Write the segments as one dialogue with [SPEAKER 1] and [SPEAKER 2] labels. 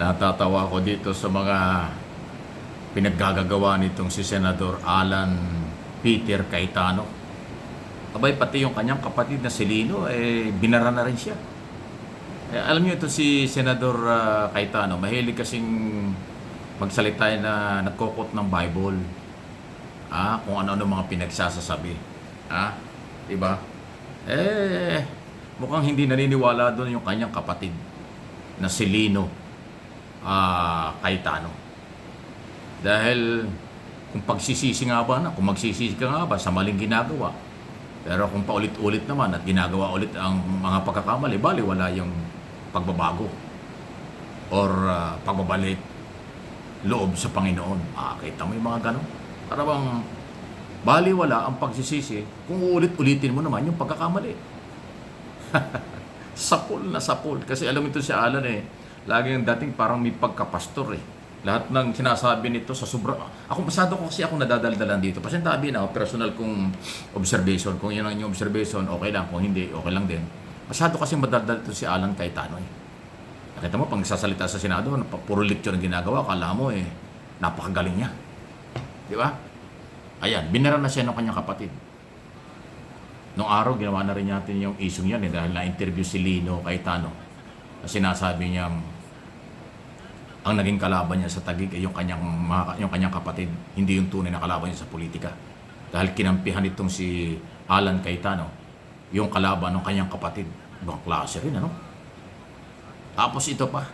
[SPEAKER 1] Natatawa ako dito sa mga pinaggagawa nitong si Senador Alan Peter Cayetano. Abay, pati yung kanyang kapatid na si Lino, binara na rin siya. Alam niyo ito si Senador Cayetano, mahilig kasing magsalita na nagkokot ng Bible. Kung ano-ano mga pinagsasasabi. Diba? Mukhang hindi naniniwala doon yung kanyang kapatid na si Lino Cayetano. Dahil kung pagsisisi nga ba kung magsisisi ka nga ba sa maling ginagawa, pero kung paulit-ulit naman at ginagawa ulit ang mga pagkakamali, bali wala yung pagbabago or pagbabalik loob sa Panginoon. Kita mo yung mga ganon? Para bang bali wala ang pagsisisi kung ulit-ulitin mo naman yung pagkakamali. Sapul na sapul. Kasi alam ito si Alan laging dating parang may pagkapastor Lahat ng sinasabi nito sa sobra. Ako pasado ko kasi ako nadadaldalan dito. Pasintabi na personal kong observation. Kung yun ang inyong observation, okay lang. Kung hindi, okay lang din. Pasado kasi madaldal ito si Alan Cayetano Nakita mo, pag nagsasalita sa Senado, puro lecture ang ginagawa. Akala mo napakagaling niya. Di ba? Ayan, binara na siya ng kanyang kapatid. Noong araw, ginawa na rin natin yung issue niyan dahil na-interview si Lino Cayetano na sinasabi niya ang naging kalaban niya sa Taguig ay yung kanyang kapatid, hindi yung tunay na kalaban niya sa politika. Dahil kinampihan itong si Alan Cayetano, yung kalaban ng kanyang kapatid. Ibang klase rin, Tapos ito pa.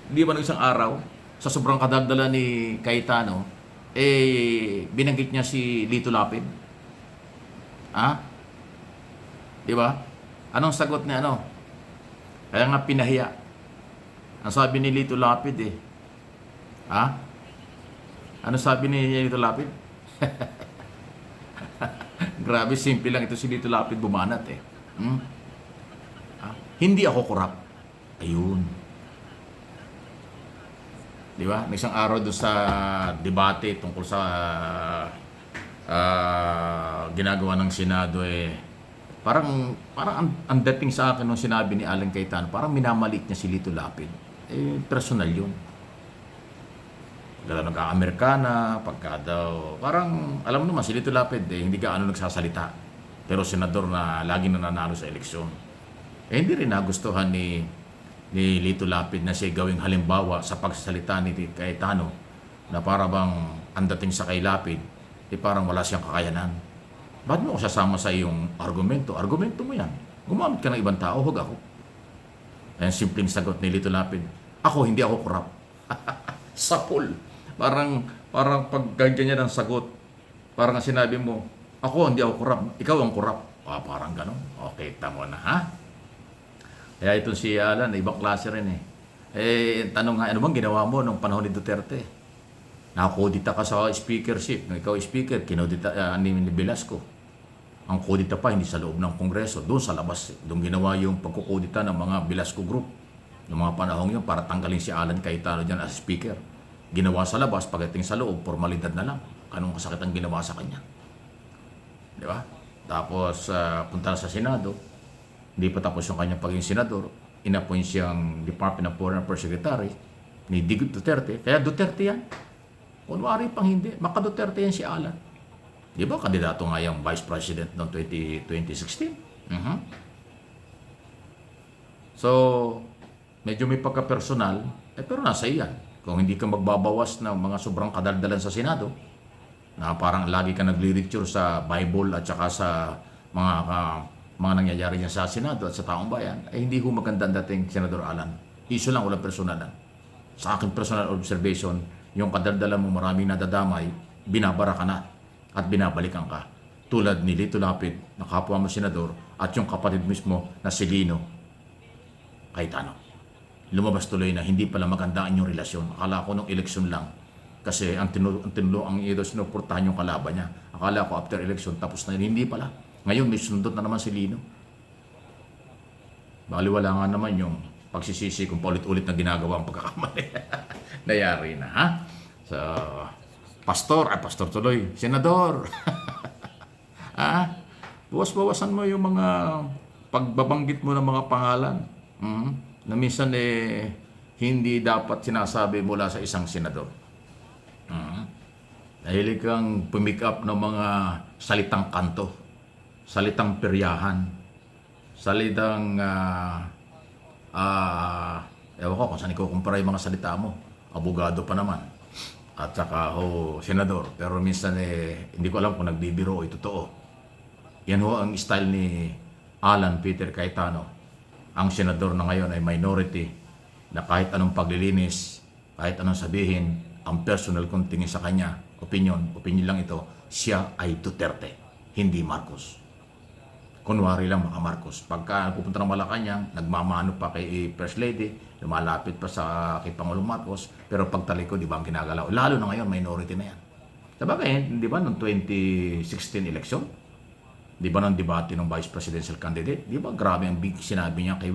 [SPEAKER 1] Di ba nung isang araw, sa sobrang kadaldala ni Cayetano, binanggit niya si Lito Lapid. Di ba? Anong sagot niya, Kaya nga pinahiya. Ang sabi ni Lito Lapid Ano sabi ni Lito Lapid? Grabe, simple lang ito si Lito Lapid bumanat Hindi ako korap. Ayun. Di ba? Isang araw doon sa debate tungkol sa ginagawa ng Senado parang ang dating sa akin nung sinabi ni Alan Cayetano, parang minamaliit niya si Lito Lapid. Personal yun. Dala nag-Amerikana, pagka daw, parang, alam mo naman, si Lito Lapid, hindi gaano nagsasalita. Pero senador na lagi nananalo sa eleksyon. Hindi rin nagustuhan ni Lito Lapid na siya gawing halimbawa sa pagsasalita ni Cayetano na para bang ang dating sa kay Lapid, parang wala siyang kakayanan. Ba't mo ako sasama sa iyong argumento? Argumento mo yan. Gumamit ka ng ibang tao, huwag ako. Ayan, simpleng sagot ni Lito Lapid. Ako, hindi ako korap. Sapul. Parang pag ganyan niya ng sagot, parang sinabi mo, ako, hindi ako korap. Ikaw ang korap. Parang gano'n. Okay, tamo na, Kaya ito si Alan, ibang klase rin tanong nga, ano bang ginawa mo nung panahon ni Duterte? Nakakodita ka sa speakership. Nung ikaw speaker, kinodita ni Velasco. Ang kodita pa, hindi sa loob ng Kongreso, doon sa labas. Doon ginawa yung pagkukodita ng mga Velasco Group. Yung mga panahon yun, para tanggalin si Alan Cayetano dyan as speaker. Ginawa sa labas, pagdating sa loob, formalidad na lang. Anong kasakit ang ginawa sa kanya. Di ba? Tapos, punta na sa Senado. Hindi pa tapos yung kanyang pagiging senador. Inappoint siyang Department of Foreign Affairs Secretary ni Digong Duterte. Kaya Duterte yan. Kunwari pang hindi, maka-Duterte yan si Alan. Di ba, kandidato nga yung Vice President noong 2016? So, medyo may pagka-personal, pero nasa iyan. Kung hindi ka magbabawas ng mga sobrang kadaldalan sa Senado, na parang lagi ka nagli-lecture sa Bible at saka sa mga nangyayari niya sa Senado at sa taong bayan, hindi ko maganda ang dating Senador Alan. Iso lang, walang personalan. Sa aking personal observation, yung kadaldalan mo maraming nadadamay, binabara ka na at binabalikan ka. Tulad ni Lito Lapid, na kapwa mo senador, at yung kapatid mismo na si Lino Cayetano. Lumabas tuloy na hindi pala maganda ang inyong relasyon. Akala ko nung eleksyon lang. Kasi ang sinuportahan yung kalaban niya. Akala ko after election, tapos na yun. Hindi pala. Ngayon may sunod na naman si Lino. Baliwala nga naman yung pagsisisi kung paulit-ulit na ginagawa ang pagkakamali. Nayari na, So, pastor tuloy, senador. Bawas-bawasan mo yung mga pagbabanggit mo ng mga pangalan. Na minsan hindi dapat sinasabi mula sa isang senador. Dahil kang pumick up ng mga salitang kanto, salitang peryahan, salitang ewan ko kung saan ikukumpara yung mga salita mo. Abogado pa naman. At saka senador. Pero minsan hindi ko alam kung nagbibiro o totoo. Yan ang style ni Alan Peter Cayetano. Ang senador na ngayon ay minority na kahit anong paglilinis, kahit anong sabihin, ang personal kong tingin sa kanya, opinion lang ito, siya ay Duterte, hindi Marcos. Kunwari lang mga Marcos. Pagka pupunta ng Malacanang, nagmamano pa kay First Lady, lumalapit pa sa kay Pangulong Marcos, pero pagtalikod, di ba ang ginagalaw? Lalo na ngayon, minority na yan. Sabagay, di ba, noong 2016 election, di ba nang debate ng vice presidential candidate, di ba grabe ang big sinabi niya kay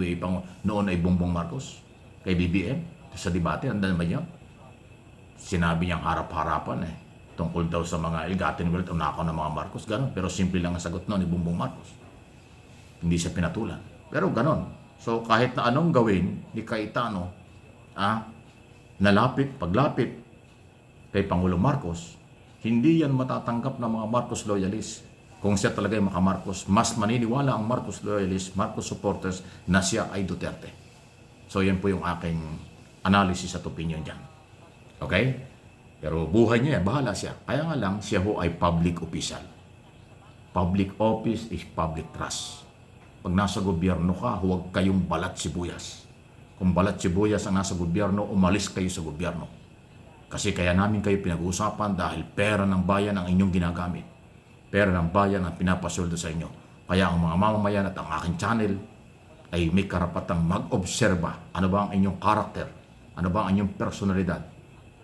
[SPEAKER 1] noon ay Bongbong Marcos, kay BBM, sa debate, andan ba niya? Sinabi niyang harap-harapan tungkol daw sa mga ill-gotten wealth o nakaw ng mga Marcos, gano'n. Pero simple lang ang sagot noon ni Bongbong Marcos. Hindi siya pinatulan. Pero gano'n. So kahit na anong gawin ni Cayetano, paglapit kay Pangulong Marcos, hindi yan matatanggap ng mga Marcos loyalists. Kung siya talaga ay maka-Marcos, mas maniniwala ang Marcos loyalists, Marcos supporters na siya ay Duterte. So yan po yung aking analysis at opinion dyan. Okay? Pero buhay niya yan, bahala siya. Kaya nga lang, siya ho ay public official. Public office is public trust. Pag nasa gobyerno ka, huwag kayong balat sibuyas. Kung balat sibuyas ang nasa gobyerno, umalis kayo sa gobyerno. Kasi kaya namin kayo pinag-uusapan dahil pera ng bayan ang inyong ginagamit. Pera ng bayan ang pinapasweldo sa inyo. Kaya ang mga mamamayan at ang aking channel ay may karapatang mag-obserba. Ano ba ang inyong karakter? Ano ba ang inyong personalidad?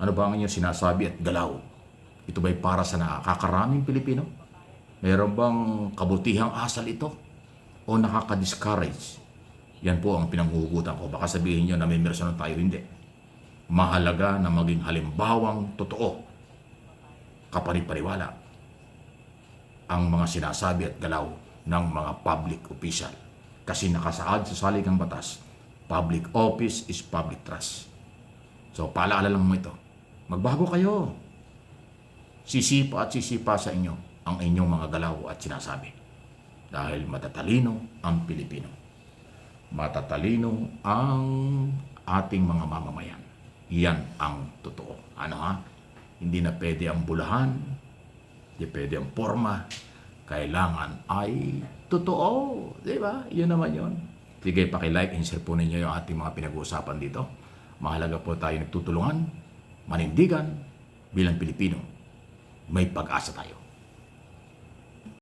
[SPEAKER 1] Ano ba ang inyong sinasabi at galaw? Ito ba'y para sa nakakaraming Pilipino? Meron bang kabutihang asal ito? O nakaka-discourage? Yan po ang pinanghuhugutan ko. Baka sabihin nyo na may mersyon tayo, hindi. Mahalaga na maging halimbawang totoo, kapanipaniwala ang mga sinasabi at galaw ng mga public official. Kasi nakasaad sa saligang batas, public office is public trust. So paalaala lang mo ito. Magbago kayo. Sisipa at sisipa sa inyo ang inyong mga galaw at sinasabi. Dahil matatalino ang Pilipino. Matatalino ang ating mga mamamayan. Yan ang totoo. Hindi na pwede ang bulahan, hindi pwede ang forma. Kailangan ay totoo. Di ba? Yun naman yun. Sige, paki-like and share po ninyo yung ating mga pinag-uusapan dito. Mahalaga po tayo nagtutulungan, manindigan bilang Pilipino. May pag-asa tayo.